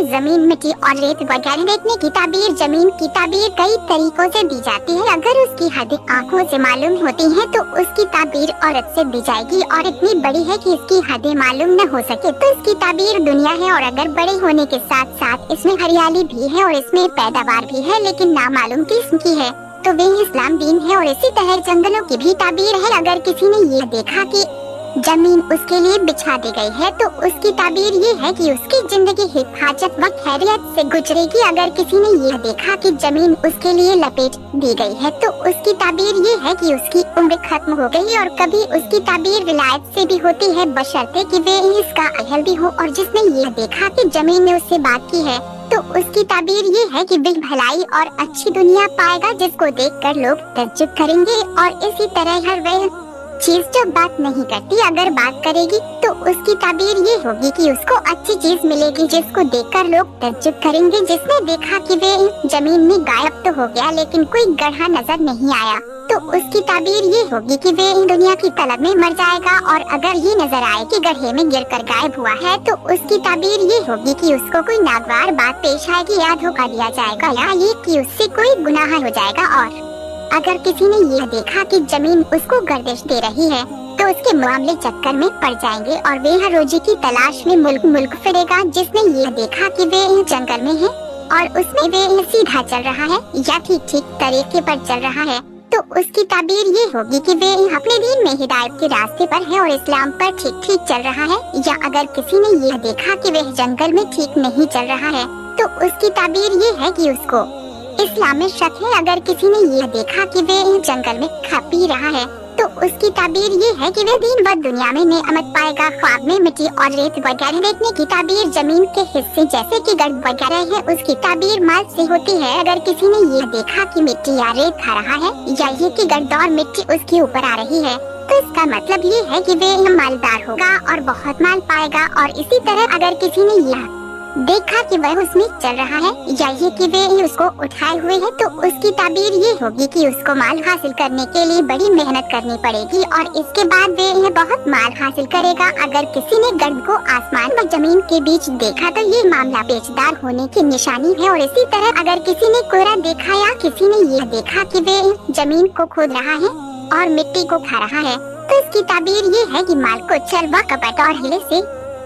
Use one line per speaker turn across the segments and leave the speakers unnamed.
है जमीन, मिट्टी और रेत वगैरह देखने की ताबीर, जमीन की ताबीर कई तरीकों से दी जाती है। अगर उसकी हदें आँखों से मालूम होती हैं तो उसकी ताबीर औरत से दी जाएगी, और इतनी बड़ी है कि इसकी हदें मालूम न हो सके तो इसकी ताबीर दुनिया है। और अगर बड़े होने के साथ साथ इसमें हरियाली भी है और इसमें पैदावार भी है लेकिन नामालूम किस्म की है तो वे इस्लाम दीन है। और इसी तरह जंगलों की भी ताबीर है। अगर किसी ने यह देखा कि जमीन उसके लिए बिछा दी गई है तो उसकी ताबीर ये है कि उसकी जिंदगी हिफाजत व खैरियत से गुजरेगी। अगर किसी ने यह देखा कि जमीन उसके लिए लपेट दी गई है तो उसकी ताबीर ये है कि उसकी उम्र खत्म हो गई। और कभी उसकी ताबीर विलायत से भी होती है बशर्ते कि वे इसका अहल भी हो। और जिसने यह देखा कि जमीन ने उससे बात की है तो उसकी ताबीर ये है कि वे भलाई और अच्छी दुनिया पाएगा जिसको देखकर लोग तज्जुब करेंगे। और इसी तरह हर वह चीज जो बात नहीं करती अगर बात करेगी तो उसकी ताबीर ये होगी कि उसको अच्छी चीज मिलेगी जिसको देखकर लोग तज्जुब करेंगे। जिसने देखा कि वे जमीन में गायब तो हो गया लेकिन कोई गड्ढा नजर नहीं आया तो उसकी ताबीर ये होगी कि वे दुनिया की तलब में मर जाएगा। और अगर ये नजर आए कि गड्ढे में गिरकर गायब हुआ है तो उसकी ताबीर ये होगी कि उसको कोई नागवार बात पेश आएगी या धोखा दिया जाएगा या ये कि उससे कोई गुनाह हो जाएगा। और अगर किसी ने यह देखा कि जमीन उसको गर्दिश दे रही है तो उसके मामले चक्कर में पड़ जाएंगे और वे हर रोजी की तलाश में मुल्क मुल्क फिरेगा। जिसने यह देखा कि वे जंगल में है और उसमें वे सीधा चल रहा है या ठीक तरीके पर चल रहा है तो उसकी ताबीर ये होगी कि वे अपने दीन में हिदायत के रास्ते पर है और इस्लाम पर ठीक चल रहा है। या अगर किसी ने यह देखा कि वह जंगल में ठीक नहीं चल रहा है तो उसकी ताबीर ये है कि उसको इस्लाम में शक है। अगर किसी ने यह देखा कि वे जंगल में खा पी रहा है तो उसकी ताबीर ये है कि वे दीन व दुनिया में नेमत पाएगा। ख्वाब में मिट्टी और रेत वगैरह देखने की ताबीर जमीन के हिस्से जैसे कि गर्द वगैरह है उसकी ताबीर माल से होती है। अगर किसी ने यह देखा कि मिट्टी या रेत खा रहा है या ये कि गर्द और मिट्टी उसके ऊपर आ रही है तो इसका मतलब ये है कि वे मालदार होगा और बहुत माल पाएगा। और इसी तरह अगर किसी ने यह देखा कि वह उसमें चल रहा है या ये कि वे उसको उठाए हुए है तो उसकी ताबीर ये होगी कि उसको माल हासिल करने के लिए बड़ी मेहनत करनी पड़ेगी और इसके बाद वे बहुत माल हासिल करेगा। अगर किसी ने गर्द को आसमान व जमीन के बीच देखा तो ये मामला पेचदार होने की निशानी है। और इसी तरह अगर किसी ने कोहरा देखा या किसी ने यह देखा कि वे जमीन को खोद रहा है और मिट्टी को खा रहा है तो इसकी ताबीर ये है कि माल को चल व कपट और हिले से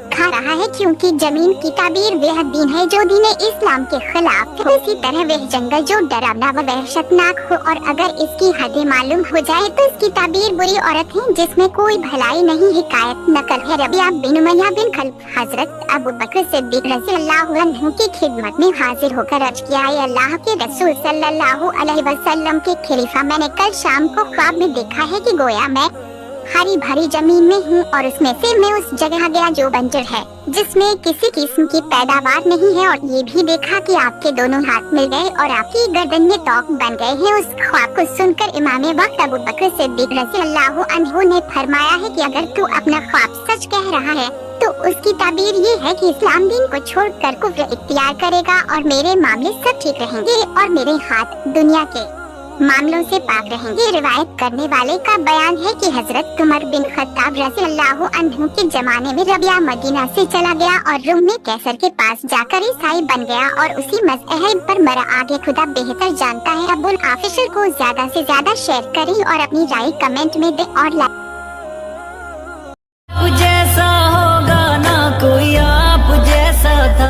खा रहा है, क्योंकि जमीन की ताबीर वह दीन है जो दीन इस्लाम के खिलाफ है। इसी तरह वह जंगल जो डरावना व वहशतनाक हो और अगर इसकी हदें मालूम हो जाए तो इसकी ताबीर बुरी औरत है जिसमें कोई भलाई नहीं। हिकायत नकल है रबिया बिन उमैया बिन खल्फ हजरत अबू बकर सिद्दीक रज़ियल्लाहु अन्हु की खिदमत में हाजिर होकर अर्ज किया, अल्लाह के रसूल सल्लल्लाहु अलैहि वसल्लम के खलीफा, मैंने कल शाम को ख्वाब में देखा है कि गोया मैं हरी भरी जमीन में हूँ और उसमें से मैं उस जगह गया जो बंजर है जिसमें किसी किस्म की पैदावार नहीं है। और ये भी देखा कि आपके दोनों हाथ मिल गए और आपकी गर्दन में तौक बन गए हैं। उस ख्वाब को सुनकर इमाम वक्त अबू बकर सिद्दीक रज़ियल्लाहु अन्हु ने फरमाया है कि अगर तू अपना ख्वाब सच कह रहा है तो उसकी ताबीर ये है कि इस्लाम दीन को छोड़कर कुफ्र इख्तियार करेगा और मेरे मामले सब ठीक रहेंगे और मेरे हाथ दुनिया के मामलों से पाक रहेंगे। रिवायत करने वाले का बयान है कि हजरत उमर बिन खत्ताब रज़ियल्लाहु अन्हु के जमाने में रबिया मदीना से चला गया और रूम में कैसर के पास जाकर ईसाई बन गया और उसी मज़हब पर मरा। आगे खुदा बेहतर जानता है। अबुल आफिशर को ज्यादा से ज्यादा शेयर करें और अपनी राय कमेंट में दें और